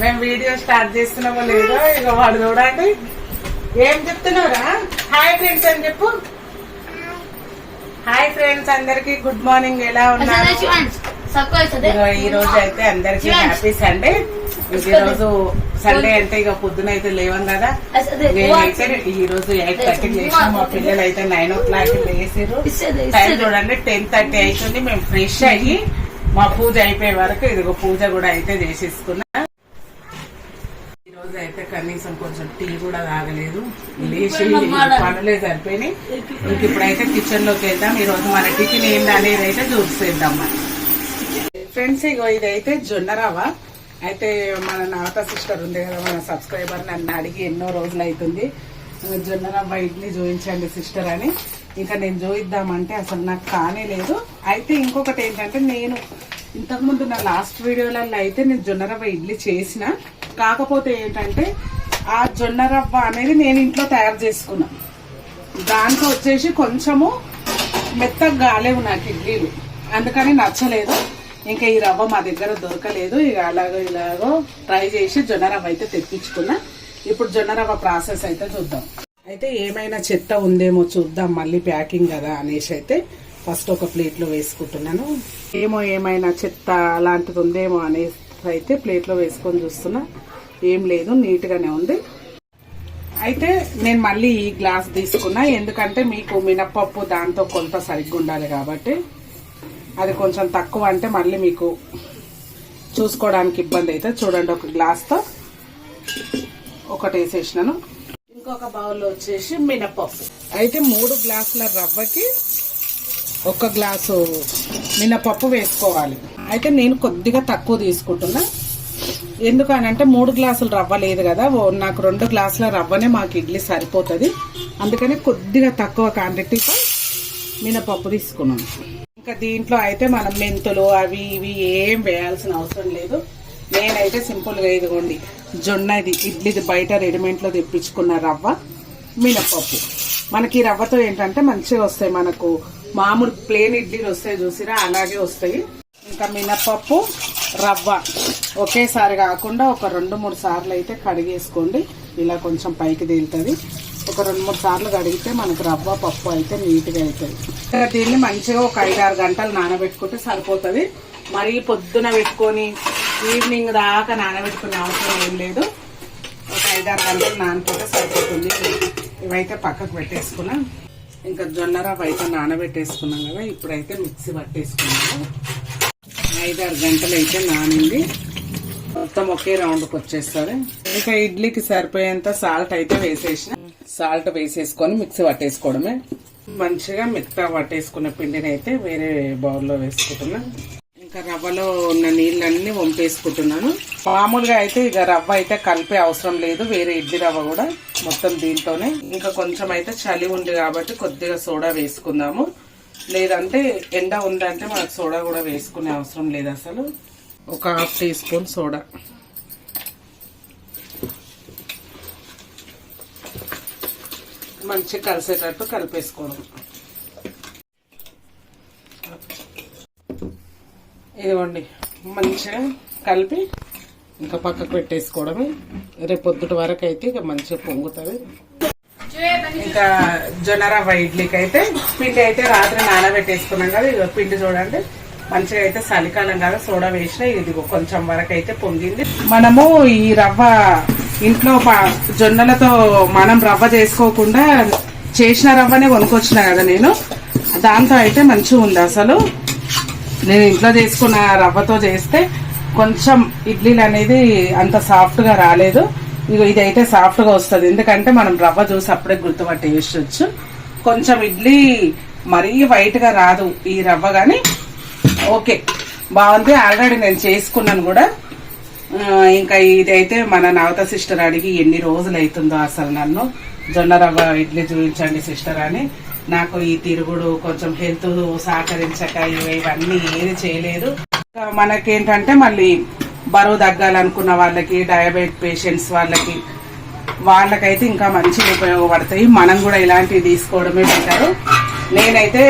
మేము video start చేస్తున్నామో లేదో ఇక వాడు చూడండి. ఏం చెప్తున్నావురా? హాయ్ ఫ్రెండ్స్ అని చెప్పు. హాయ్ ఫ్రెండ్స్, అందరికి గుడ్ మార్నింగ్. ఎలా ఉన్నారు? ఈ రోజు అయితే అందరికి హ్యాపీ సండే. ఈ రోజు సండే అంటే ఇక పొద్దున అయితే లేవం కదా. నేనైతే ఈ రోజు 8:30 లేచిన, మా పిల్లలు అయితే 9 o'clock లేసారు. టైం చూడండి 10:30 అవుతుంది. మేము ఫ్రెష్ అయ్యి మా పూజ అయిపోయే వరకు ఇదిగో పూజ కూడా అయితే చేసేసుకున్నా. ఈ రోజు అయితే కనీసం కొంచెం టీ కూడా తాగలేదు, లేచి పనులే సరిపోయినాయి. ఇంక ఇప్పుడైతే కిచెన్ లోకి వెళ్దాం. ఈ రోజు మన టిఫిన్ ఏంటి అనేది అయితే చూసేద్దాం ఫ్రెండ్స్. ఇగో ఇదైతే జొన్న రవ్వ. అయితే మన నాత సిస్టర్ ఉంది కదా, మన సబ్స్క్రైబర్ నన్ను అడిగి ఎన్నో రోజులు అవుతుంది జొన్న రవ్వ ఇడ్లీ చూపించండి సిస్టర్ అని. ఇంకా నేను చూయిద్దామంటే అసలు నాకు కానే లేదు. అయితే ఇంకొకటి ఏంటంటే, నేను ఇంతకుముందు నా లాస్ట్ వీడియోలలో అయితే నేను జొన్న రవ్వ ఇడ్లీ చేసిన, కాకపోతే ఏంటంటే ఆ జొన్న రవ్వ అనేది నేను ఇంట్లో తయారు చేసుకున్నా. దాంట్లో వచ్చేసి కొంచెము మెత్తగా కాలేవు నాకు ఇడ్లీలు, అందుకని నచ్చలేదు. ఇంకా ఈ రవ్వ మా దగ్గర దొరకలేదు. ఇక ఇలాగో ట్రై చేసి జొన్న రవ్వ అయితే తెప్పించుకున్నా. ఇప్పుడు జొన్న రవ్వ ప్రాసెస్ అయితే చూద్దాం. అయితే ఏమైనా చెత్త ఉందేమో చూద్దాం, మళ్ళీ ప్యాకింగ్ కదా అనేసి అయితే ఫస్ట్ ఒక ప్లేట్ లో వేసుకుంటున్నాను. ఏమైనా చెత్త అలాంటిది ఉందేమో అనేసి అయితే ప్లేట్ లో వేసుకొని చూస్తున్నా. ఏం లేదు, నీట్ గానే ఉంది. అయితే నేను మళ్ళీ ఈ గ్లాస్ తీసుకున్నా, ఎందుకంటే మీకు మినప్పప్పు దాంతో కొంత సరిగ్గా ఉండాలి కాబట్టి. అది కొంచెం తక్కువ అంటే మళ్ళీ మీకు చూసుకోవడానికి ఇబ్బంది అయితే. చూడండి, ఒక గ్లాస్ తో ఒకటి వేసేసినాను. ఇంకొక బౌల్లో వచ్చేసి మినపప్పు. అయితే 3 గ్లాసుల రవ్వకి 1 గ్లాసు మినపప్పు వేసుకోవాలి. అయితే నేను కొద్దిగా తక్కువ తీసుకుంటున్నా, ఎందుకనంటే 3 గ్లాసులు రవ్వ లేదు కదా, నాకు 2 గ్లాసుల రవ్వనే మాకు ఇడ్లీ సరిపోతుంది. అందుకని కొద్దిగా తక్కువ క్వాంటిటీతో మినపప్పు తీసుకున్నాను. ఇంకా దీంట్లో అయితే మనం మెంతులు అవి ఇవి ఏం వేయాల్సిన అవసరం లేదు. నేనైతే సింపుల్ గా ఇదిగోండి జొన్నది ఇడ్లీది బయట రెడీమేడ్ లో తెప్పించుకున్న రవ్వ, మినపప్పు. మనకి రవ్వతో ఏంటంటే మంచిగా వస్తాయి, మనకు మామూలు ప్లేన్ ఇడ్లీలు వస్తాయి చూసిరా, అలాగే వస్తాయి. ఇంకా మినపప్పు రవ్వ ఒకేసారి కాకుండా ఒక 2-3 సార్లు అయితే కడిగేసుకోండి. ఇలా కొంచెం పైకి తేలుతుంది. ఒక 2-3 సార్లు కడిగితే మనకు రవ్వ పప్పు అయితే నీట్ గా అవుతుంది. దీన్ని మంచిగా ఒక 5-6 గంటలు నానబెట్టుకుంటే సరిపోతుంది. మరీ పొద్దున పెట్టుకొని ఈవినింగ్ దాకా నానబెట్టుకునే అవసరం ఏం లేదు. ఒక 5-6 గంటలు నానబెట్టే సరిపోతుంది. ఇవైతే పక్కకు పెట్టేసుకున్నాం. ఇంకా జొన్న రవ్వ అయితే నానబెట్టేసుకున్నాం కదా, ఇప్పుడైతే మిక్సీ పట్టేసుకున్నాము. 5-6 గంటలు అయితే నానింది, మొత్తం ఒకే రౌండ్కి వచ్చేస్తుంది. ఇంకా ఇడ్లీకి సరిపోయేంత సాల్ట్ అయితే వేసేసిన. సాల్ట్ వేసేసుకొని మిక్సీ పట్టేసుకోవడమే. మంచిగా మెత్తగా పట్టేసుకున్న పిండిని అయితే వేరే బౌల్లో వేసుకుంటున్నా. ఇంకా రవ్వలో ఉన్న నీళ్ళన్నీ వంపేసుకుంటున్నాను. మామూలుగా అయితే ఇక రవ్వ అయితే కలిపే అవసరం లేదు, వేరే ఇడ్లీ రవ్వ కూడా మొత్తం దీంతోనే. ఇంకా కొంచెం అయితే చలి ఉంది కాబట్టి కొద్దిగా సోడా వేసుకుందాము, లేదంటే ఎండ ఉందంటే మనకు సోడా కూడా వేసుకునే అవసరం లేదు అసలు. ఒక 1/2 టీ స్పూన్ సోడా, మంచిగా కలిసేటట్టు కలిపేసుకోవడం. ఇదిగోండి మంచిగా కలిపి ఇంకా పక్కకు పెట్టేసుకోవడమే. రేపు పొద్దుటి వరకు అయితే ఇక మంచిగా పొంగుతుంది. ఇంకా జొన్న రవ్వ ఇడ్లీకి అయితే పిండి అయితే రాత్రి నానబెట్టేసుకున్నాం కదా. ఇక పిండి చూడండి మంచిగా అయితే చలికాలం కదా, సోడా వేసిన ఇది కొంచెం వరకు అయితే పొంగింది. మనము ఈ రవ్వ ఇంట్లో జొన్నలతో మనం రవ్వ చేసుకోకుండా చేసిన రవ్వనే కొనుక్కొచ్చిన కదా నేను, దాంతో అయితే మంచిగా ఉంది. అసలు నేను ఇంట్లో చేసుకున్న రవ్వతో చేస్తే కొంచెం ఇడ్లీలు అనేది అంత సాఫ్ట్ గా రాలేదు. ఇదైతే సాఫ్ట్ గా వస్తుంది, ఎందుకంటే మనం రవ్వ చూసి అప్పుడే గుర్తుపట్టేయచ్చు. కొంచెం ఇడ్లీ మరీ వైట్ గా రాదు ఈ రవ్వ, గాని ఓకే బాగుంది. ఆల్రెడీ నేను చేసుకున్నాను కూడా. ఇంకా ఇదైతే మన నవత సిస్టర్ అడిగి ఎన్ని రోజులు అవుతుందో అసలు నన్ను జొన్న రవ్వ ఇడ్లీ చూపించండి సిస్టర్ అని. నాకు ఈ తిరుగుడు కొంచెం హెల్త్ సహకరించక ఇవన్నీ ఏది చేయలేదు. మనకేంటంటే మళ్ళీ బరువు తగ్గాలనుకున్న వాళ్ళకి, డయాబెటిక్ పేషెంట్స్ వాళ్ళకైతే ఇంకా మంచిగా ఉపయోగపడతాయి. మనం కూడా ఇలాంటివి తీసుకోవడమే బెటర్. నేనైతే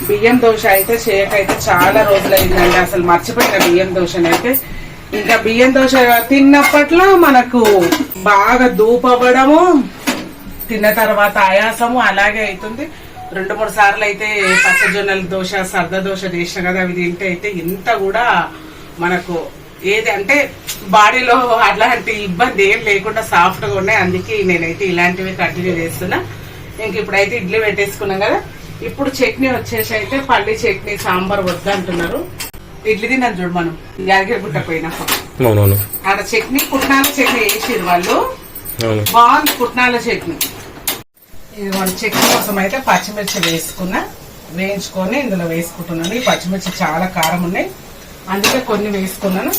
బియ్యం దోశ అయితే చేయకైతే చాలా రోజులైందండి, అసలు మర్చిపోయిన బియ్యం దోశనైతే. ఇంకా బియ్యం దోశ తిన్నప్పట్లో మనకు బాగా దూపవ్వడము, తిన్న తర్వాత ఆయాసము అలాగే అవుతుంది. 2-3 సార్లు అయితే పచ్చజొన్నల దోశ, సర్ద దోశ చేసిన కదా, అవి తింటే అయితే ఇంత కూడా మనకు ఏది అంటే బాడీలో అట్లాంటి ఇబ్బంది ఏం లేకుండా సాఫ్ట్ గా ఉన్నాయి. అందుకే నేనైతే ఇలాంటివి కంటిన్యూ చేస్తున్నా. ఇంక ఇప్పుడైతే ఇడ్లీ పెట్టేసుకున్నాం కదా. ఇప్పుడు చట్నీ వచ్చేసి అయితే పల్లి చట్నీ, సాంబార్ వద్దంటున్నారు. ఇడ్లీ తిన్నాను చూడు మనం యాదగిరిగుట్ట పోయినప్పుడు, ఆడ చట్నీ పుట్నాల చట్నీ వేసిరు వాళ్ళు, బాగుంది పుట్నాల చట్నీ. ఇది మన చట్నీ కోసం అయితే పచ్చిమిర్చి వేయించుకొని ఇందులో వేసుకుంటున్నాను. ఈ పచ్చిమిర్చి చాలా కారం ఉన్నాయి, అందుకే కొన్ని వేసుకున్నాను.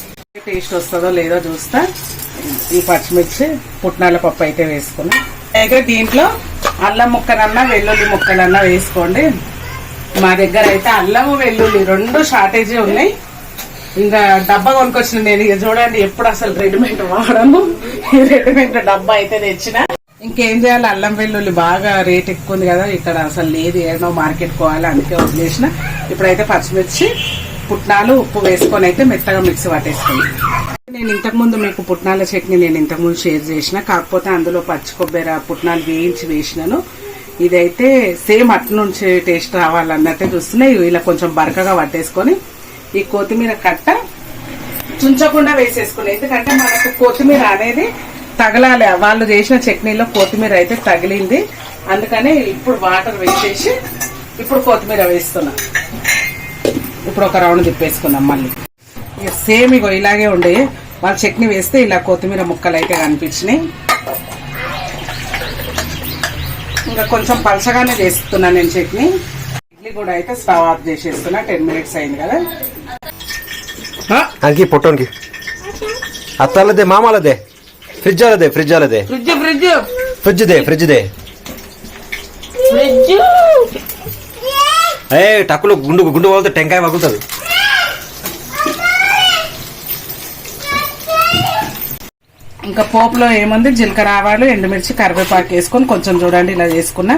టేస్ట్ వస్తుందో లేదో చూస్తా. ఈ పచ్చిమిర్చి పుట్నాల పప్పు అయితే వేసుకున్నా. అయితే దీంట్లో అల్లం ముక్కలన్నా వెల్లుల్లి ముక్కలన్నా వేసుకోండి. మా దగ్గర అయితే అల్లము వెల్లుల్లి 2 షార్టేజీ ఉన్నాయి. ఇంకా డబ్బా కొనుకొచ్చిన నేను, ఇక చూడండి ఎప్పుడు అసలు రెడీమేడ్ వాడము, రెడీమేడ్ డబ్బా అయితే తెచ్చిన. ఇంకేం చేయాలి, అల్లం వెల్లుల్లి బాగా రేట్ ఎక్కువ ఉంది కదా ఇక్కడ, అసలు లేదు, ఏదో మార్కెట్ పోవాలి, అందుకే వదిలేసిన. ఇప్పుడైతే పచ్చిమిర్చి, పుట్నాలు, ఉప్పు వేసుకొని అయితే మెత్తగా మిక్సీ పట్టేసుకుని. నేను ఇంతకుముందు మీకు పుట్నాల చట్నీ ఇంతకుముందు షేర్ చేసిన, కాకపోతే అందులో పచ్చి కొబ్బరి పుట్నాలు వేయించి వేసినాను. ఇదైతే సేమ్ అటు నుంచి టేస్ట్ రావాలన్నట్టే చూస్తున్నాయి. ఇలా కొంచెం బరకగా పట్టేసుకొని ఈ కొత్తిమీర కట్ట చుంచకుండా వేసేసుకున్నాయి. ఎందుకంటే మనకు కొత్తిమీర అనేది తగలాలి. వాళ్ళు చేసిన చట్నీలో కొత్తిమీర అయితే తగిలింది, అందుకని ఇప్పుడు వాటర్ వేసేసి ఇప్పుడు కొత్తిమీర వేస్తున్నా. ఇప్పుడు ఒక రౌండ్ తిప్పేసుకున్నాం మళ్ళీ. ఇక సేమ్ ఇగో ఇలాగే ఉండే, వాళ్ళు చట్నీ వేస్తే ఇలా కొత్తిమీర ముక్కలు అయితే కనిపించినాయి. ఇంకా కొంచెం పలచగానే చేస్తున్నాను నేను చట్నీ. ఇడ్లీ కూడా అయితే స్టవ్ ఆఫ్ చేసేస్తున్నా. 10 minutes అయింది కదా. అంకి పొట్టోనికి అత్తలదే మామలదే ఫ్రిడ్జ్ అలదే ఫ్రిడ్జ్ అలదే ఫ్రిడ్జ్ ఫ్రిడ్జ్ ఫ్రిడ్జ్ దే ఫ్రిడ్జ్ దే ఫ్రిడ్జ్. ఏ టక్కులు గుండు గుండు పోతే టెంకాయ పగులుతుంది. ఇంకా పోపులో ఏముంది, జీలకర్ర ఆవాలు, ఎండుమిర్చి, కరివేపాకు వేసుకొని కొంచెం చూడండి ఇలా చేసుకున్నా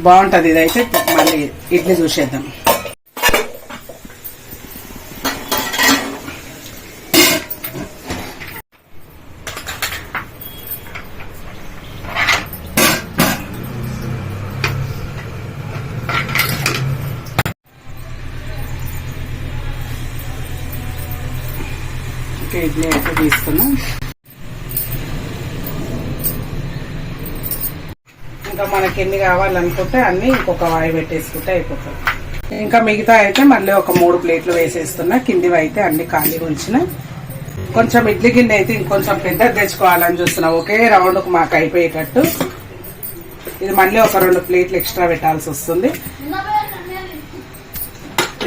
బాగుంటది. ఇదైతే మళ్ళీ ఇడ్లీ చూసేద్దాం. ఇడ్లీ అయితే తీసుకున్నాం. ఇంకా మనకి ఎన్ని కావాలనుకుంటే అన్ని ఇంకొక వాయి పెట్టేసుకుంటే అయిపోతుంది. ఇంకా మిగతా అయితే మళ్ళీ ఒక 3 ప్లేట్లు వేసేస్తున్నా. కిందివి అయితే అన్ని ఖాళీ ఉంచిన. కొంచెం ఇడ్లీ గిన్నె అయితే ఇంకొంచెం పెద్దది తెచ్చుకోవాలని చూస్తున్నా, ఒకే రౌండ్కు మాకు అయిపోయేటట్టు. ఇది మళ్ళీ ఒక 2 ప్లేట్లు ఎక్స్ట్రా పెట్టాల్సి వస్తుంది.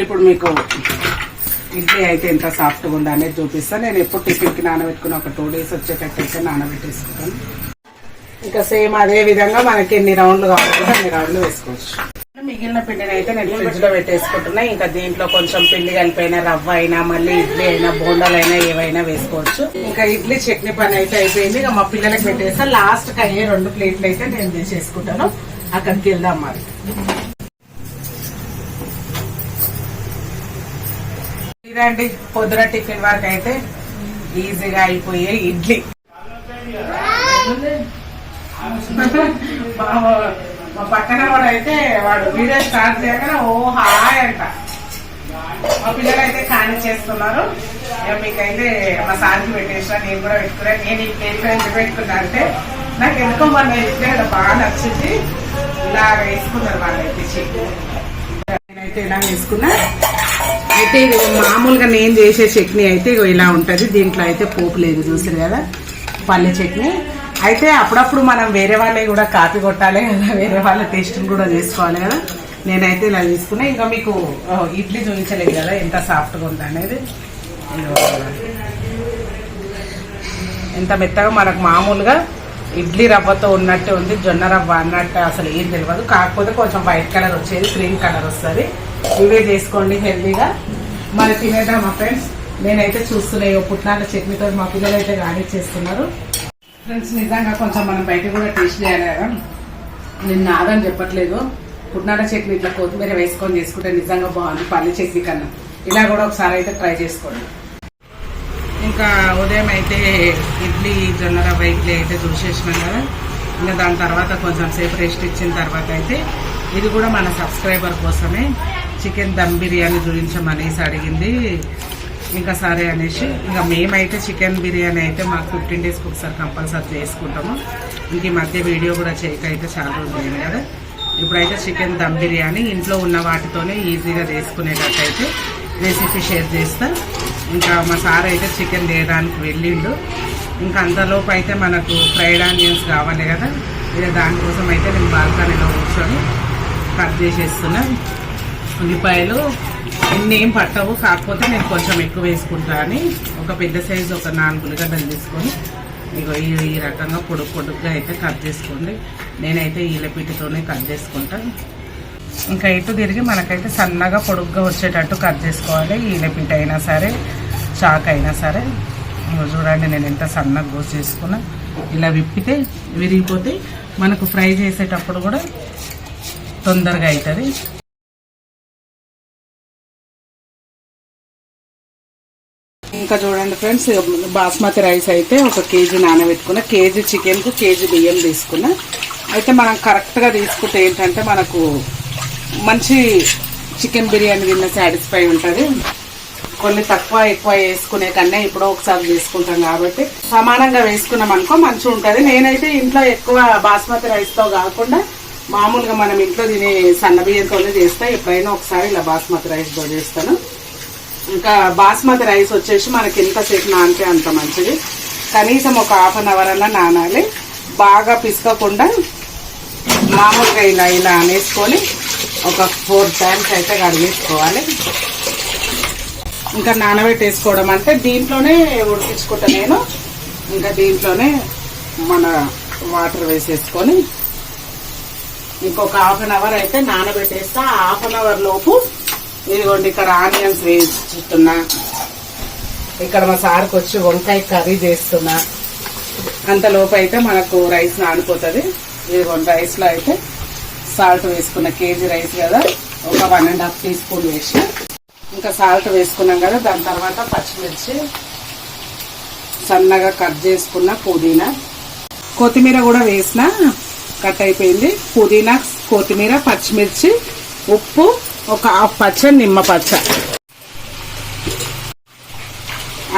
ఇప్పుడు మీకు ఇడ్లీ అయితే ఎంత సాఫ్ట్గా ఉందా అనేది చూపిస్తాను. నేను ఎప్పుడు టిఫిన్కి నానబెట్టుకుని ఒక 2 days వచ్చేటట్టు అయితే నానబెట్టేసుకుంటాను. ఇంకా సేమ్ అదే విధంగా మనకి ఎన్ని రౌండ్లు కావాలంటే అన్ని రౌండ్లు వేసుకోవచ్చు. మిగిలిన పిండిని అయితే నేను ఫ్రిడ్జ్ లో పెట్టేసుకుంటున్నా. ఇంకా దీంట్లో కొంచెం పిండి కలిపైనా, రవ్వ అయినా, మళ్ళీ ఇడ్లీ అయినా, బోండాలైనా ఏవైనా వేసుకోవచ్చు. ఇంకా ఇడ్లీ చట్నీ పని అయితే అయిపోయింది. ఇక మా పిల్లలకి పెట్టేస్తా. లాస్ట్ కి అయ్యే 2 ప్లేట్లు అయితే నేను తీసేసుకుంటాను. అక్కడికి వెళ్దాం మరి. ఇదండి పొద్దున టిఫిన్ వరకు అయితే ఈజీగా అయిపోయే ఇడ్లీ. మా పక్కన వాడు అయితే వాడు వీడియో స్టార్ట్ చేయగానే ఓ హాయ్ అంట. మా పిల్లలు అయితే ఖాళీ చేస్తున్నారు. మీకైతే మా సార్కి పెట్టేసిన, నేను కూడా పెట్టుకున్నా. నేను ఈ ప్లేట్లో ఎందుకు పెట్టుకున్నా అంటే నాకు ఎందుకో మన ఇడ్లీ బాగా నచ్చింది. ఇలా వేసుకున్నారు వాళ్ళైతే. నేనైతే ఇలా వేసుకున్నా. అయితే ఇది మామూలుగా నేను చేసే చట్నీ అయితే ఇలా ఉంటది. దీంట్లో అయితే పోపు లేదు, చూసారు కదా, పల్లె చట్నీ. అయితే అప్పుడప్పుడు మనం వేరే వాళ్ళే కూడా కాపీ కొట్టాలి కదా, వేరే వాళ్ళ టేస్ట్ కూడా చేసుకోవాలి కదా. నేనైతే ఇలా తీసుకున్నా. ఇంకా మీకు ఇడ్లీ చూపించలేదు కదా ఎంత సాఫ్ట్గా ఉంది అనేది. ఎంత మెత్తగా మనకు మామూలుగా ఇడ్లీ రవ్వతో ఉన్నట్టే ఉంది, జొన్న రవ్వ అన్నట్టు అసలు ఏం తెలియదు. కాకపోతే కొంచెం వైట్ కలర్ వచ్చేది, క్రీమ్ కలర్ వస్తుంది. ఇవే చేసుకోండి హెల్దీగా. మరి తినేద్దాం మా ఫ్రెండ్స్. నేనైతే చూస్తున్నాయి పుట్నాల చట్నీతో మా పిల్లలు అయితే గాడి చేస్తున్నారు. ఫ్రెండ్స్ నిజంగా కొంచెం మనం బయట కూడా టేస్ట్ చేయాలి కదా. నేను నాదని చెప్పట్లేదు, పుట్నాల చట్నీ ఇట్లా కొత్తిమీర వేసుకొని చేసుకుంటే నిజంగా బాగుంది పల్లి చట్నీ కన్నా. ఇలా కూడా ఒకసారి అయితే ట్రై చేసుకోండి. ఇంకా ఉదయం అయితే ఇడ్లీ జొన్న రవ్వ ఇడ్లీ అయితే చూసేసినాం కదా. ఇంకా దాని తర్వాత కొంచెం సేపు రెస్ట్ ఇచ్చిన తర్వాత అయితే ఇది కూడా మన సబ్స్క్రైబర్ కోసమే చికెన్ దమ్ బిర్యానీ చూపించమనేసి అడిగింది. ఇంకా సరే అనేసి ఇంకా మేమైతే చికెన్ బిర్యానీ అయితే మాకు 15 డేస్కి ఒకసారి కంపల్సరీ చేసుకుంటాము. ఇంక ఈ మధ్య వీడియో కూడా చేయక అయితే చాలా రోజులు అయింది కదా. ఇప్పుడైతే చికెన్ దమ్ బిర్యానీ ఇంట్లో ఉన్న వాటితోనే ఈజీగా చేసుకునేటట్టయితే రెసిపీ షేర్ చేస్తా. ఇంకా మా సార్ అయితే చికెన్ తేయడానికి వెళ్ళిండు. ఇంకా అంతలోపు అయితే మనకు ఫ్రైడ్ ఆనియన్స్ కావాలి కదా. ఇక దానికోసం అయితే నేను బాల్కనీలో కూర్చొని కట్ చేసేస్తున్నా. ఉల్లిపాయలు ఇన్ని ఏం పట్టవు, కాకపోతే నేను కొంచెం ఎక్కువ వేసుకుంటా అని ఒక పెద్ద సైజు ఒక 4 ఉల్లిగడ్డలు తీసుకొని ఇగో ఈ రకంగా పొడుగ్గా అయితే కట్ చేసుకోండి. నేనైతే ఈలపిటితోనే కట్ చేసుకుంటా. ఇంకా ఇటు తిరిగి మనకైతే సన్నగా పొడుగ్గా వచ్చేటట్టు కట్ చేసుకోవాలి. ఈలపిటి అయినా సరే చాక్ అయినా సరే. చూడండి నేను ఎంత సన్నగా కోసి చేసుకున్నా. ఇలా విప్పితే విరిగిపోతే మనకు ఫ్రై చేసేటప్పుడు కూడా తొందరగా అవుతుంది. ఇంకా చూడండి ఫ్రెండ్స్, బాస్మతి రైస్ అయితే 1 కేజీ నానబెట్టుకున్నా. కేజీ చికెన్కు కేజీ బియ్యం తీసుకున్నా. అయితే మనం కరెక్ట్గా తీసుకుంటే ఏంటంటే మనకు మంచి చికెన్ బిర్యానీ తిన్న సాటిస్ఫై ఉంటుంది. కొన్ని తక్కువ ఎక్కువ వేసుకునే కన్నా ఇప్పుడు ఒకసారి తీసుకుంటాం కాబట్టి సమానంగా వేసుకున్నాం అనుకో మంచిగా ఉంటుంది. నేనైతే ఇంట్లో ఎక్కువ బాస్మతి రైస్తో కాకుండా మామూలుగా మనం ఇంట్లో తినే సన్న బియ్యంతోనే చేస్తా. ఎప్పుడైనా ఒకసారి ఇలా బాస్మతి రైస్తో చేస్తాను. ఇంకా బాస్మతి రైస్ వచ్చేసి మనకి ఎంతసేపు నానితే అంత మంచిది. కనీసం ఒక ½ అన్ అవర్ అన్నా నానాలి. బాగా పిసకకుండా మామూలుగా ఇలా అనేసుకొని ఒక 4 టైమ్స్ అయితే కడిగేసుకోవాలి. ఇంకా నానబెట్టేసుకోవడం అంటే దీంట్లోనే ఉడికించుకుంటా నేను. ఇంకా దీంట్లోనే మన వాటర్ వేసేసుకొని ఇంకొక ½ అన్ అవర్ అయితే నానబెట్టేస్తా. ½ అన్ అవర్ లోపు ఇదిగోండి ఇక్కడ ఆనియన్స్ వేస్తున్నా. ఇక్కడ మా సార్కి వచ్చి వంకాయ కర్రీ చేస్తున్నా. అంతలోపు అయితే మనకు రైస్ నానిపోతుంది. ఇదిగోండి రైస్లో అయితే సాల్ట్ వేసుకున్న. కేజీ రైస్ కదా, ఒక 1.5 టీ స్పూన్ వేసి ఇంకా సాల్ట్ వేసుకున్నాం కదా. దాని తర్వాత పచ్చిమిర్చి సన్నగా కట్ చేసుకున్న, పుదీనా, కొత్తిమీర కూడా వేసిన, కట్ అయిపోయింది. పుదీనా, కొత్తిమీర, పచ్చిమిర్చి, ఉప్పు, ఒక ½ పచ్చ నిమ్మ పచ్చ,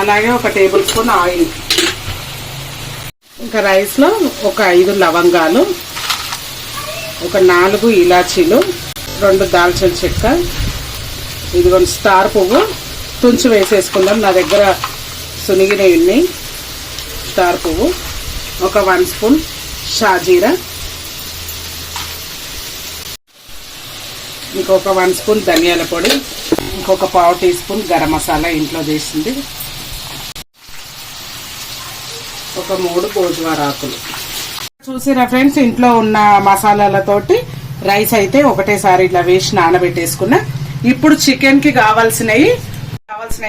అలాగే 1 టేబుల్ స్పూన్ ఆయిల్. ఇంకా రైస్లో ఒక 5 లవంగాలు, ఒక 4 ఇలాచీలు, 2 దాల్చిన చెక్క, ఇదిగోండి స్టార్ పువ్వు తుంచి వేసేసుకుందాం. నా దగ్గర సునిగినవి ఉన్నాయి. స్టార్ పువ్వు, ఒక 1 స్పూన్ షాజీరా, ఇంకొక 1 స్పూన్ ధనియాల పొడి, ఇంకొక ½ టీ స్పూన్ గరం మసాలా ఇంట్లో చేసింది, ఒక 3 గోజువార ఆకులు. చూసిరా ఫ్రెండ్స్, ఇంట్లో ఉన్న మసాలాలతోటి రైస్ అయితే ఒకటేసారి ఇట్లా వేసి నానబెట్టేసుకున్నా. ఇప్పుడు చికెన్ కి కావాల్సినవి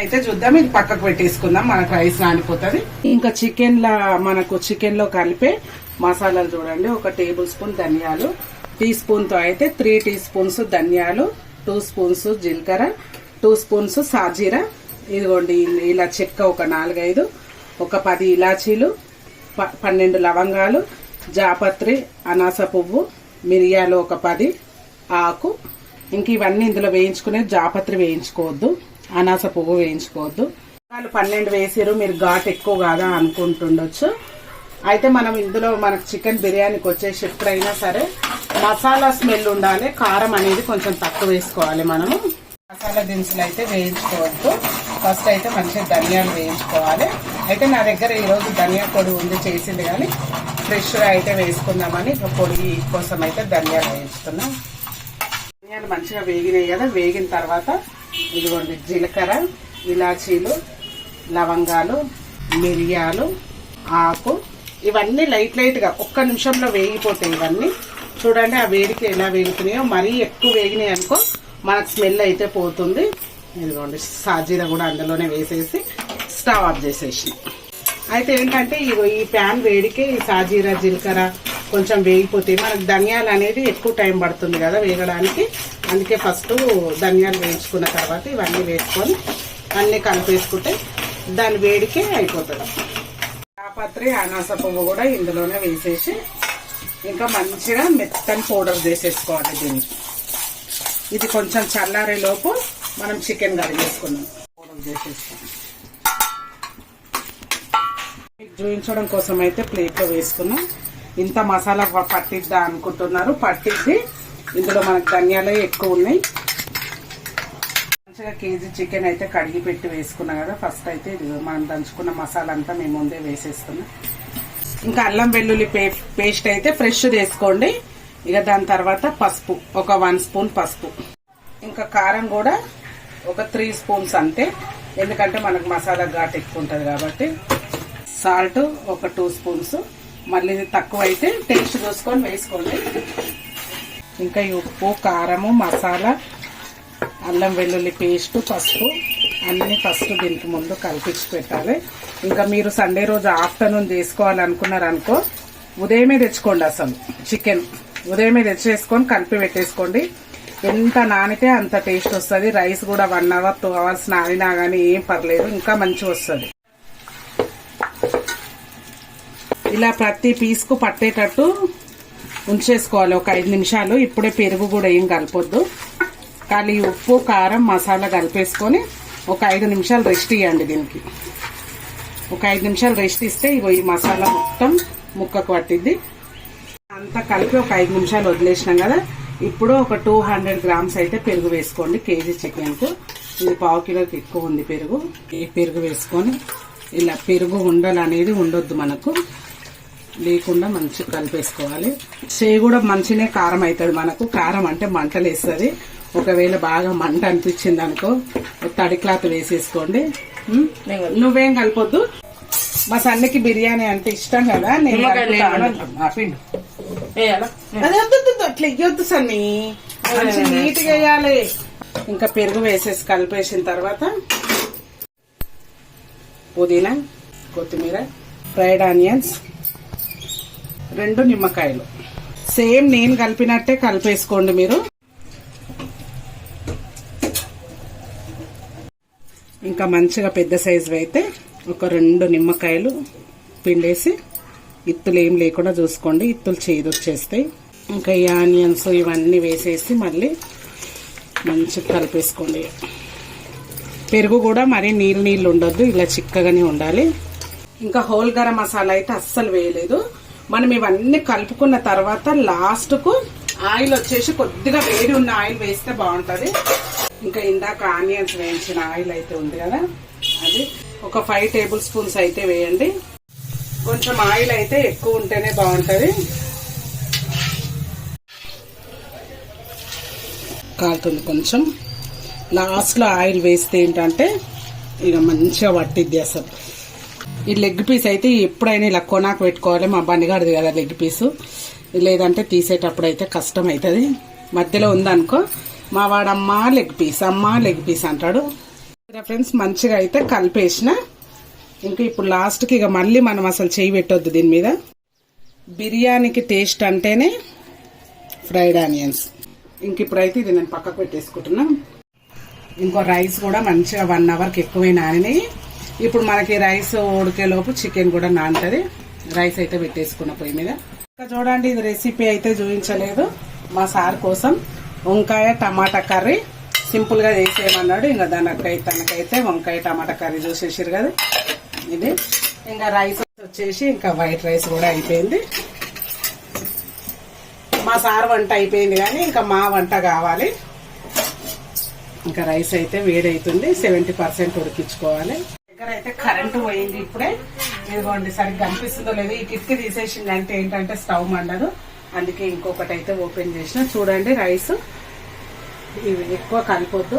అయితే చూద్దాం. ఇది పక్కకు పెట్టేసుకుందాం, మనకు రైస్ నానిపోతుంది. ఇంకా చికెన్ లో కలిపే మసాలాలు చూడండి. 1 టేబుల్ స్పూన్ ధనియాలు, టీ స్పూన్ తో అయితే 3 టీ స్పూన్స్ ధనియాలు, 2 స్పూన్స్ జీలకర్ర, 2 స్పూన్స్ సాజీరా, ఇదిగోండి ఇలా చెక్క ఒక 4-5, ఒక 10 ఇలాచీలు, 12 లవంగాలు, జాపత్రి, అనాస పువ్వు, మిరియాలు ఒక 10, ఆకు. ఇంక ఇవన్నీ ఇందులో వేయించుకునే. జాపత్రి వేయించుకోవద్దు, అనాస పువ్వు వేయించుకోవద్దు. 12 వేసారు, మీరు ఘాట్ ఎక్కువ కాదా అనుకుంటుండొచ్చు. అయితే మనం ఇందులో మనకు చికెన్ బిర్యానీకి వచ్చేసి ఎప్పుడైనా సరే మసాలా స్మెల్ ఉండాలి. కారం అనేది కొంచెం తక్కువ వేసుకోవాలి. మనము మసాలా దినుసులు అయితే వేయించుకోవద్దు. ఫస్ట్ అయితే మంచిగా ధనియాలు వేయించుకోవాలి. అయితే నా దగ్గర ఈరోజు ధనియా పొడి ఉంది చేసింది, కానీ ఫ్రెష్గా అయితే వేసుకుందామని పొడి కోసం అయితే ధనియాలు వేయిస్తున్నాం. ధనియాలు మంచిగా వేగినాయి కదా. వేగిన తర్వాత ఇదిగోండి జీలకర్ర, ఇలాచీలు, లవంగాలు, మిరియాలు, ఆకు, ఇవన్నీ లైట్ గా 1 నిమిషంలో వేగిపోతాయి. ఇవన్నీ చూడండి ఆ వేడికి ఎలా వేగుతున్నాయో. మరీ ఎక్కువ వేగినాయి అనుకో మనకు స్మెల్ అయితే పోతుంది. ఇదిగోండి సాజీరా కూడా అందులోనే వేసేసి స్టవ్ ఆఫ్ చేసేసి. అయితే ఏంటంటే ఈ ప్యాన్ వేడికి సాజీరా, జీలకర్ర కొంచెం వేగిపోతాయి. మనకు ధనియాలు అనేది ఎక్కువ టైం పడుతుంది కదా వేగడానికి. అందుకే ఫస్ట్ ధనియాలు వేయించుకున్న తర్వాత ఇవన్నీ వేసుకొని అన్నీ కలిపేసుకుంటే దాని వేడికి అయిపోతుంది. జాపత్రి అనాస పువ్వు కూడా ఇందులోనే వేసేసి ఇంకా మంచిగా మెత్తని పౌడర్ చేసేసుకోవాలి దీనికి. ఇది కొంచెం చల్లారే లోపు మనం చికెన్ కడిగేసుకున్నాం. పౌడర్ చేసేస్తాం. చూపించడం కోసం అయితే ప్లేట్లో వేసుకున్నాం. ఇంత మసాలా పట్టిద్దా అనుకుంటున్నారు, పట్టిద్ది. ఇందులో మనకు ధనియాలే ఎక్కువ ఉన్నాయి. మంచిగా కేజీ చికెన్ అయితే కడిగి పెట్టి వేసుకున్నాం కదా. ఫస్ట్ అయితే ఇది మనం దంచుకున్న మసాలా అంతా మేము ముందే వేసేస్తున్నాం. ఇంకా అల్లం వెల్లుల్లి పేస్ట్ అయితే ఫ్రెష్ చేసుకోండి. ఇక దాని తర్వాత పసుపు ఒక 1 స్పూన్ పసుపు, ఇంకా కారం కూడా ఒక 3 స్పూన్స్ అంతే, ఎందుకంటే మనకు మసాలా ఘాటు ఎక్కువ ఉంటుంది కాబట్టి. సాల్ట్ ఒక 2 స్పూన్స్, మళ్ళీ తక్కువ అయితే టేస్ట్ చూసుకొని వేసుకోండి. ఇంకా ఈ ఉప్పు, కారము, మసాలా, అల్లం వెల్లుల్లి పేస్ట్, పసుపు అన్ని ఫస్ట్ దీనికి ముందు కలిపించి పెట్టాలి. ఇంకా మీరు సండే రోజు ఆఫ్టర్నూన్ చేసుకోవాలనుకున్నారనుకో, ఉదయమే తెచ్చుకోండి. అసలు చికెన్ ఉదయమే తెచ్చేసుకొని కలిపి పెట్టేసుకోండి. ఎంత నానితే అంత టేస్ట్ వస్తుంది. రైస్ కూడా 1 అవర్ 2 అవర్స్ నానినా కానీ ఏం పర్లేదు, ఇంకా మంచిగా వస్తుంది. ఇలా ప్రతి పీస్కు పట్టేటట్టు ఉంచేసుకోవాలి ఒక 5 నిమిషాలు. ఇప్పుడే పెరుగు కూడా ఏం కలపొద్దు, ఖాళీ ఉప్పు, కారం, మసాలా కలిపేసుకొని ఒక 5 నిమిషాలు రెస్ట్ ఇవ్వండి. దీనికి ఒక 5 నిమిషాలు రెస్ట్ ఇస్తే ఇగో ఈ మసాలా మొత్తం ముక్కకు పట్టిద్ది. అంతా కలిపి ఒక 5 నిమిషాలు వదిలేసినాం కదా. ఇప్పుడు ఒక 200 గ్రామ్స్ అయితే పెరుగు వేసుకోండి కేజీ చికెన్కు. ఇది 1/2 కిలోకి ఎక్కువ ఉంది పెరుగు. ఈ పెరుగు వేసుకొని ఇలా పెరుగు ఉండలు అనేది ఉండొద్దు మనకు, లేకుండా మంచిగా కలిపేసుకోవాలి. చేయి కూడా మంచినే కారం అవుతుంది మనకు. కారం అంటే మంటలేస్తుంది. ఒకవేళ బాగా మంట అనిపించింది అనుకో తడి క్లాత్ వేసేసుకోండి. నువ్వేం కలపొద్దు. మా సన్నికి బిర్యానీ అంటే ఇష్టం కదా. నేను అట్లా ఇయ్యొద్దు సన్ని, మంచి నీట్ గా వేయాలి. ఇంకా పెరుగు వేసేసి కలిపేసిన తర్వాత పుదీనా, కొత్తిమీర, ఫ్రైడ్ ఆనియన్స్, 2 నిమ్మకాయలు సేమ్ నేను కలిపినట్టే కలిపేసుకోండి మీరు. ఇంకా మంచిగా పెద్ద సైజు అయితే ఒక 2 నిమ్మకాయలు పిండేసి, ఇత్తులు ఏం లేకుండా చూసుకోండి, ఇత్తులు చేదు వచ్చేస్తాయి. ఇంకా ఈ ఆనియన్స్ ఇవన్నీ వేసేసి మళ్ళీ మంచిగా కలిపేసుకోండి. పెరుగు కూడా మరీ నీళ్ళు ఉండొద్దు, ఇలా చిక్కగానే ఉండాలి. ఇంకా హోల్ గరం మసాలా అయితే అస్సలు వేయలేదు. మనం ఇవన్నీ కలుపుకున్న తర్వాత లాస్ట్ కు ఆయిల్ వచ్చేసి కొద్దిగా వేడి ఉన్న ఆయిల్ వేస్తే బాగుంటది. ఇంకా ఇందాక ఆనియన్స్ వేయించిన ఆయిల్ అయితే ఉంది కదా, అది ఒక 5 టేబుల్ స్పూన్స్ అయితే వేయండి. కొంచెం ఆయిల్ అయితే ఎక్కువ ఉంటేనే బాగుంటది. కాలుతుంది కొంచెం. లాస్ట్ లో ఆయిల్ వేస్తే ఏంటంటే ఇక మంచిగా పట్టిద్ది అసలు. ఈ లెగ్ పీస్ అయితే ఎప్పుడైనా ఇలా కొనాకు పెట్టుకోవాలి. మా బండిగాడిది కదా లెగ్ పీసు, లేదంటే తీసేటప్పుడు అయితే కష్టం అవుతుంది. మధ్యలో ఉందనుకో మా వాడమ్మా లెగ్ పీస్, అమ్మా లెగ్ పీస్ అంటాడు. ఫ్రెండ్స్ మంచిగా అయితే కలిపేసిన. ఇంకా ఇప్పుడు లాస్ట్కి ఇక మళ్ళీ మనం అసలు చేయి పెట్టొద్దు దీని మీద. బిర్యానీకి టేస్ట్ అంటేనే ఫ్రైడ్ ఆనియన్స్. ఇంక ఇప్పుడైతే ఇది నేను పక్కకు పెట్టేసుకుంటున్నా. ఇంకో రైస్ కూడా మంచిగా 1 అవర్కి ఎక్కువే నానినాయి. ఇప్పుడు మనకి రైస్ ఉడికేలోపు చికెన్ కూడా నానుతుంది. రైస్ అయితే పెట్టేసుకున్న పొయ్యి మీద. ఇంకా చూడండి, ఇది రెసిపీ అయితే చూపించలేదు. మా సార్ కోసం వంకాయ టమాటా కర్రీ సింపుల్ గా చేసేయమన్నాడు. ఇంకా తనకైతే వంకాయ టమాటా కర్రీ చూసేసారు కదా ఇది. ఇంకా రైస్ వచ్చేసి ఇంకా వైట్ రైస్ కూడా అయిపోయింది. మా సార్ వంట అయిపోయింది కానీ ఇంకా మా వంట కావాలి. ఇంకా రైస్ అయితే వేడైతుంది, 70% ఉడికించుకోవాలి. దగ్గర అయితే కరెంటు పోయింది ఇప్పుడే. ఇదిగోండి, సరిగ్గా కనిపిస్తుందో లేదో ఈ కిటికీ తీసేసింది అంటే ఏంటంటే స్టవ్ మండదు, అందుకే ఇంకొకటి అయితే ఓపెన్ చేసిన. చూడండి రైస్ ఇవి ఎక్కువ కలిపొద్దు.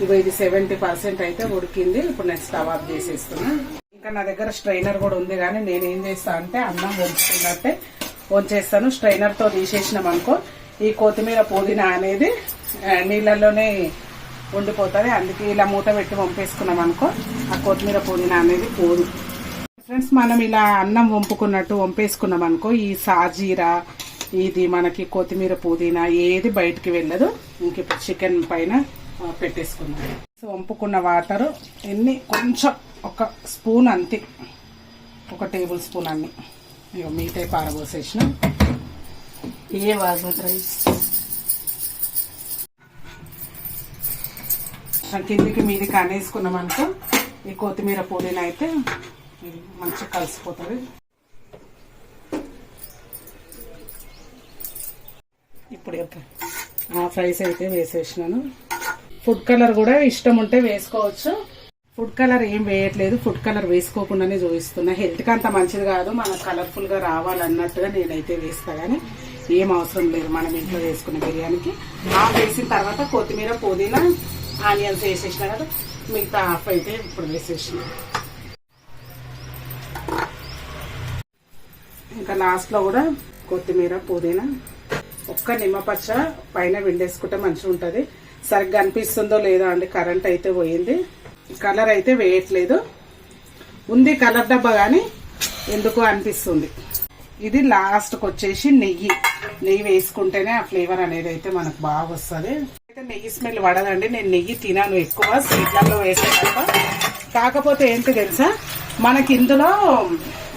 ఇగో ఇది 70% అయితే ఉడికింది. ఇప్పుడు నేను స్టవ్ ఆఫ్ చేసేస్తున్నా. ఇంకా నా దగ్గర స్ట్రైనర్ కూడా ఉంది కానీ నేనేం చేస్తా అంటే అన్నం వంచుకున్నట్టే వంచేస్తాను. స్ట్రైనర్ తో తీసేసినాం అనుకో ఈ కొత్తిమీర పుదీనా అనేది నీళ్ళల్లోనే ఉండిపోతుంది. అందుకే ఇలా మూత పెట్టి వంపేసుకున్నాం అనుకో ఆ కొత్తిమీర పుదీనా అనేది పోదు. ఫ్రెండ్స్ మనం ఇలా అన్నం వంపుకున్నట్టు వంపేసుకున్నాం అనుకో ఈ సాజీరా ఇది మనకి కొత్తిమీర పుదీనా ఏది బయటికి వెళ్ళదు. ఇంక ఇప్పుడు చికెన్ పైన పెట్టేసుకున్నాం. వంపుకున్న వాటర్ కొంచెం ఒక స్పూన్ అంతే, 1 టేబుల్ స్పూన్ అన్ని ఇక మీతో పారబోసేసిన. ఏ బాస్మతి రైస్ కిందికి మీదికి అనేసుకున్నాం అనుకో, ఈ కొత్తిమీర పుదీనా అయితే ఇది మంచిగా కలిసిపోతుంది. ఇప్పుడు హాఫ్ రైస్ అయితే వేసేసినాను. ఫుడ్ కలర్ కూడా ఇష్టం ఉంటే వేసుకోవచ్చు. ఫుడ్ కలర్ ఏం వేయట్లేదు, ఫుడ్ కలర్ వేసుకోకుండానే చూపిస్తున్నా. హెల్త్కి అంత మంచిది కాదు, మనకు కలర్ఫుల్ గా రావాలన్నట్టుగా నేనైతే వేస్తా, కానీ ఏం అవసరం లేదు మనం ఇంట్లో వేసుకునే బిర్యానీకి. హాఫ్ వేసిన తర్వాత కొత్తిమీర పుదీనా ఆనియన్స్ వేసేసిన కదా, మిగతా హాఫ్ అయితే ఇప్పుడు వేసేసిన. ఇంకా లాస్ట్ లో కూడా కొత్తిమీర పుదీనా, ఒక్క నిమ్మపచ్చ పైన విండేసుకుంటే మంచిగా ఉంటది. సరిగ్గా అనిపిస్తుందో లేదో అండి, కరెంట్ అయితే పోయింది. కలర్ అయితే వేయట్లేదు, ఉంది కలర్ డబ్బా కానీ ఎందుకో అనిపిస్తుంది. ఇది లాస్ట్కి వచ్చేసి నెయ్యి వేసుకుంటేనే ఆ ఫ్లేవర్ అనేది అయితే మనకు బాగా వస్తుంది. అయితే నెయ్యి స్మెల్ పడదండి, నేను నెయ్యి తినాను ఎక్కువ స్వీట్లలో వేసేటప్పుడు. కాకపోతే ఏంటి తెలుసా, మనకి ఇందులో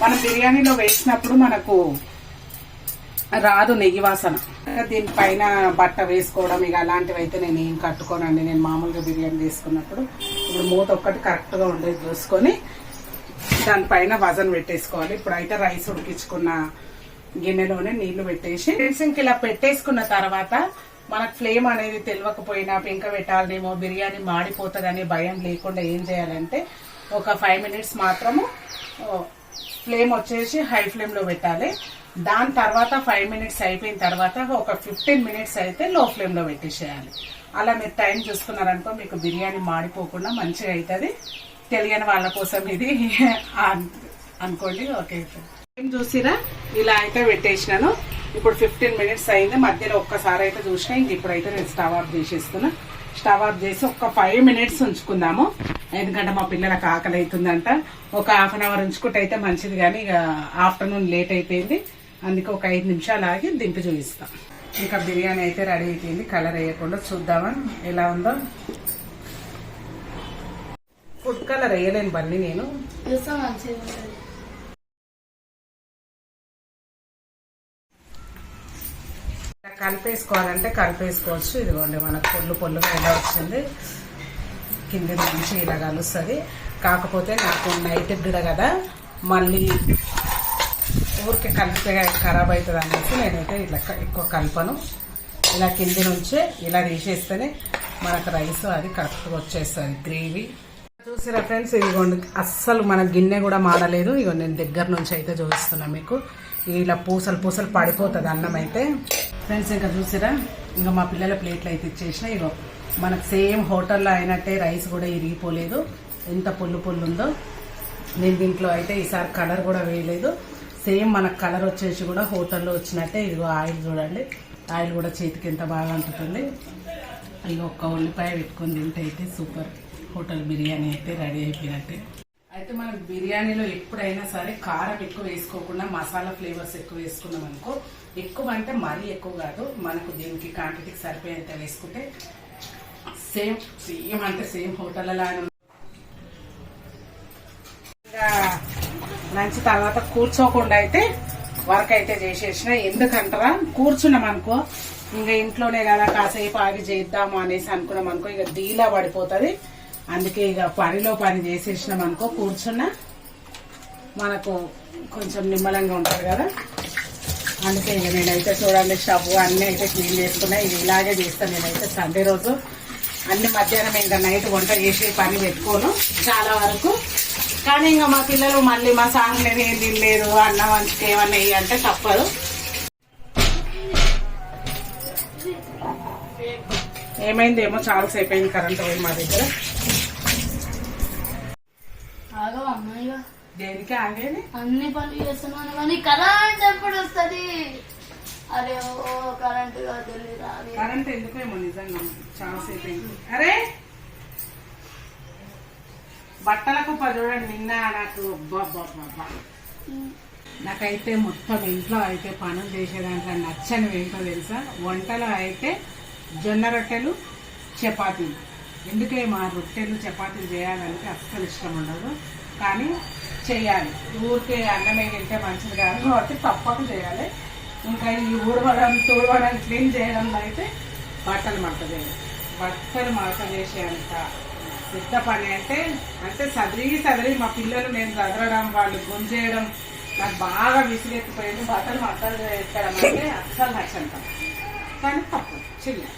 మన బిర్యానీలో వేసినప్పుడు మనకు రాదు నెయ్యి వాసన. దీనిపైన బట్ట వేసుకోవడం ఇక అలాంటివి అయితే నేను ఏం కట్టుకోనండి. నేను మామూలుగా బిర్యానీ చేసుకున్నప్పుడు ఇప్పుడు మూత ఒక్కటి కరెక్ట్ గా ఉండేది చూసుకొని దానిపైన వజన్ పెట్టేసుకోవాలి. ఇప్పుడైతే రైస్ ఉడికించుకున్న గిన్నెలోనే నీళ్లు పెట్టేసి ఇంక ఇలా పెట్టేసుకున్న తర్వాత మనకు ఫ్లేమ్ అనేది తెలియకపోయినా పెంక పెట్టాలనేమో, బిర్యానీ మాడిపోతుందనే భయం లేకుండా ఏం చేయాలంటే ఒక 5 మినిట్స్ మాత్రము ఫ్లేమ్ వచ్చేసి హై ఫ్లేమ్ లో పెట్టాలి. దాని తర్వాత 5 మినిట్స్ అయిపోయిన తర్వాత ఒక 15 మినిట్స్ అయితే లో ఫ్లేమ్ లో పెట్టేసేయాలి. అలా మీరు టైం చూసుకున్నారనుకో మీకు బిర్యానీ మాడిపోకుండా మంచిగా అవుతుంది. తెలియని వాళ్ళ కోసం ఇది అనుకోండి. ఓకే, ఏం చూసిరా ఇలా అయితే పెట్టేసినాను. ఇప్పుడు 15 మినిట్స్ అయింది. మధ్యలో ఒక్కసారి అయితే చూసినా, ఇంక ఇప్పుడైతే నేను స్టవ్ ఆఫ్ చేసేస్తున్నా. స్టవ్ ఆఫ్ చేసి ఒక 5 మినిట్స్ ఉంచుకుందాము, ఎందుకంటే మా పిల్లలకు ఆకలి అవుతుందంట. ఒక హాఫ్ అన్ అవర్ ఉంచుకుంటే అయితే మంచిది, కానీ ఇక ఆఫ్టర్నూన్ లేట్ అయిపోయింది, అందుకే ఒక 5 నిమిషాలు ఆగి దింపి చూపిస్తాం. ఇంకా బిర్యానీ అయితే రెడీ అయిపోయింది. కలర్ వేయకుండా చూద్దామా ఎలా ఉందో. ఫుడ్ కలర్ వేయలేను బల్లి నేను. కలిపేసుకోవాలంటే కలిపేసుకోవచ్చు. ఇదిగోండి మనకు పొల్లుగా ఎలా వచ్చింది, కింద నుంచి ఇలా కలుస్తుంది. కాకపోతే నాకు నైట్ గిడ కదా, మళ్ళీ ఊరికే కలిపితే ఖరాబ్ అవుతుంది అనేసి నేనైతే ఇట్లా ఎక్కువ కలపను. ఇలా కింది నుంచే ఇలా తీసేస్తేనే మనకు రైస్ అది కరెక్ట్గా వచ్చేస్తుంది గ్రేవీ. చూసిరా ఫ్రెండ్స్, ఇదిగోండి అస్సలు మన గిన్నె కూడా మాడలేదు. ఇగో నేను దగ్గర నుంచి అయితే చూపిస్తున్నా మీకు. ఇలా పూసలు పడిపోతుంది అన్నం అయితే. ఫ్రెండ్స్ ఇంకా చూసిరా, ఇంకా మా పిల్లల ప్లేట్లు అయితే ఇచ్చేసిన. ఇగో మనకు సేమ్ హోటల్లో అయినట్టే రైస్ కూడా ఇరిగిపోలేదు, ఎంత పొల్లు ఉందో. నేను దీంట్లో అయితే ఈసారి కలర్ కూడా వేయలేదు. సేమ్ మనకు కలర్ వచ్చేసి కూడా హోటల్లో వచ్చినట్టే. ఇదిగో ఆయిల్ చూడండి, ఆయిల్ కూడా చేతికి ఎంత బాగా అంటుతుంది. ఇక ఒక్క ఉల్లిపాయ పెట్టుకొని తింటే అయితే సూపర్ హోటల్ బిర్యానీ అయితే రెడీ అయిపోయినట్టే. అయితే మనం బిర్యానీలో ఎప్పుడైనా సరే కారం ఎక్కువ వేసుకోకుండా మసాలా ఫ్లేవర్స్ ఎక్కువ వేసుకున్నాం అనుకో, ఎక్కువ అంటే మరీ ఎక్కువ కాదు, మనకు దీనికి క్వాంటిటీకి సరిపోయేంత వేసుకుంటే సేమ్ అంటే సేమ్ హోటల్లో. ఇంకా లంచ్ తర్వాత కూర్చోకుండా అయితే వర్క్ అయితే చేసేసిన. ఎందుకంటారా, కూర్చున్నాం అనుకో ఇంకా ఇంట్లోనే కదా కాసేపు ఆగి చేద్దాము అనేసి అనుకున్నాం అనుకో, ఇక డీలా పడిపోతుంది. అందుకే ఇక పనిలో పని చేసేసినాం అనుకో, కూర్చున్నా మనకు కొంచెం నిమ్మలంగా ఉంటుంది కదా. అందుకే ఇక నేనైతే చూడండి స్టవ్ అన్నీ అయితే క్లీన్ చేసుకున్నా. ఇది ఇలాగే చేస్తాను నేనైతే సండే రోజు. అన్ని మధ్యాహ్నం ఇంకా నైట్ వంట చేసి పని పెట్టుకోను చాలా వరకు. కానీ ఇంకా మా పిల్లలు మళ్ళీ మా సాంగ్ లేదు ఏం తినలేదు అన్న మంచిగా ఏమన్నా వేయి అంటే తప్పదు. ఏమైందేమో చాలాసేపు అయింది కరెంట్ పోయి మా దగ్గర. దేనికి ఆగేది, అన్ని పనులు చేస్తున్నాను కానీ కరెంట్ ఎప్పుడు వస్తుంది? అరే ఓ కరెంట్ కరెంట్ ఎందుకేమో నిజంగా చాలాసేపు అయింది. అరే బట్టలకు చూడండి, నిన్న నాకు నాకైతే మొత్తం ఇంట్లో అయితే పనులు చేసేదాంట్లో నచ్చనివి ఏంటో తెలుసా, వంటలో అయితే జొన్న రొట్టెలు చపాతీలు ఎందుకే మా రొట్టెలు చపాతీలు చేయాలంటే అస్సలు ఇష్టం ఉండదు, కానీ చేయాలి. ఊరికే అన్నమే తింటే మంచిది కాదు కాబట్టి తప్పక చేయాలి. ఇంకా ఈ ఊడవడం తూడవడం క్లీన్ చేయడంలో అయితే బట్టలు మడత చేయాలి. బట్టలు మడత చేసేంత పెద్ద పని అంటే సదిరి మా పిల్లలు నేను చదవడం వాళ్ళు గుంజేయడం నాకు బాగా విసిరెత్తిపోయింది. బట్టలు మడత ఎక్కడం అంటే అస్సలు నచ్చంటాం, కానీ తప్పు చెయ్యాలి.